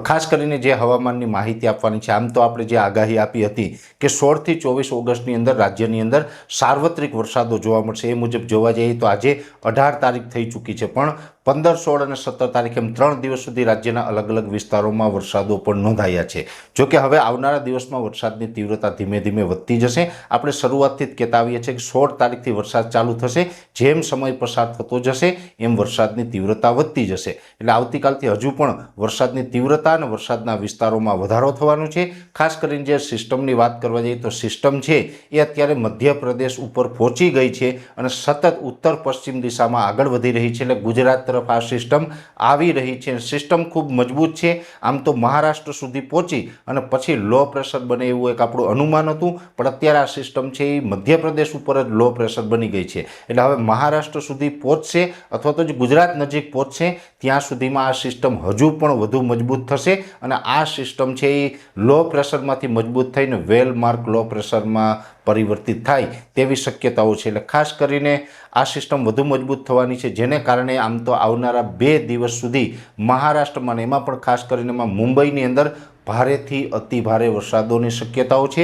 ખાસ કરીને જે હવામાનની માહિતી આપવાની છે, આમ તો આપણે જે આગાહી આપી હતી કે 16 થી 24 ઓગસ્ટની અંદર રાજ્યની અંદર સાર્વત્રિક વરસાદો જોવા મળશે, એ મુજબ જોવા જઈએ તો આજે 18 તારીખ થઈ ચૂકી છે, પણ 15, 16 અને 17 તારીખ એમ 3 દિવસ સુધી રાજ્યના અલગ અલગ વિસ્તારોમાં વરસાદો પણ નોંધાયા છે। જોકે હવે આવનારા દિવસમાં વરસાદની તીવ્રતા ધીમે ધીમે વધતી જશે। આપણે શરૂઆતથી જ કહેતા આવીએ છીએ કે 16 તારીખથી વરસાદ ચાલુ થશે, જેમ સમય પસાર થતો જશે એમ વરસાદની તીવ્રતા વધતી જશે। એટલે આવતીકાલથી હજુ પણ વરસાદની તીવ્રતા અને વરસાદના વિસ્તારોમાં વધારો થવાનો છે। ખાસ કરીને જે સિસ્ટમની વાત કરવા જઈએ તો સિસ્ટમ છે એ અત્યારે મધ્યપ્રદેશ ઉપર પહોંચી ગઈ છે અને સતત ઉત્તર પશ્ચિમ દિશામાં આગળ વધી રહી છે। એટલે ગુજરાત તરફ આ સિસ્ટમ આવી રહી છે। સિસ્ટમ ખૂબ મજબૂત છે। આમ તો મહારાષ્ટ્ર સુધી પહોંચી અને પછી લો પ્રેશર બને એવું એક આપણું અનુમાન હતું, પણ અત્યારે આ સિસ્ટમ છે એ મધ્યપ્રદેશ ઉપર જ લો પ્રેશર બની ગઈ છે। એટલે હવે મહારાષ્ટ્ર સુધી પહોંચશે અથવા તો જ ગુજરાત નજીક પહોંચશે ત્યાં સુધીમાં આ સિસ્ટમ હજુ પણ વધુ મજબૂત થશે અને આ સિસ્ટમ છે એ લો પ્રેશરમાંથી મજબૂત થઈને વેલ માર્ક લો પ્રેશરમાં પરિવર્તિત થાય તેવી શક્યતાઓ છે। એટલે ખાસ કરીને આ સિસ્ટમ વધુ મજબૂત થવાની છે, જેને કારણે આમ તો આવનારા 2 દિવસ સુધી મહારાષ્ટ્રમાં, એમાં પણ ખાસ કરીને મુંબઈની અંદર ભારેથી અતિ ભારે વરસાદોની શક્યતાઓ છે।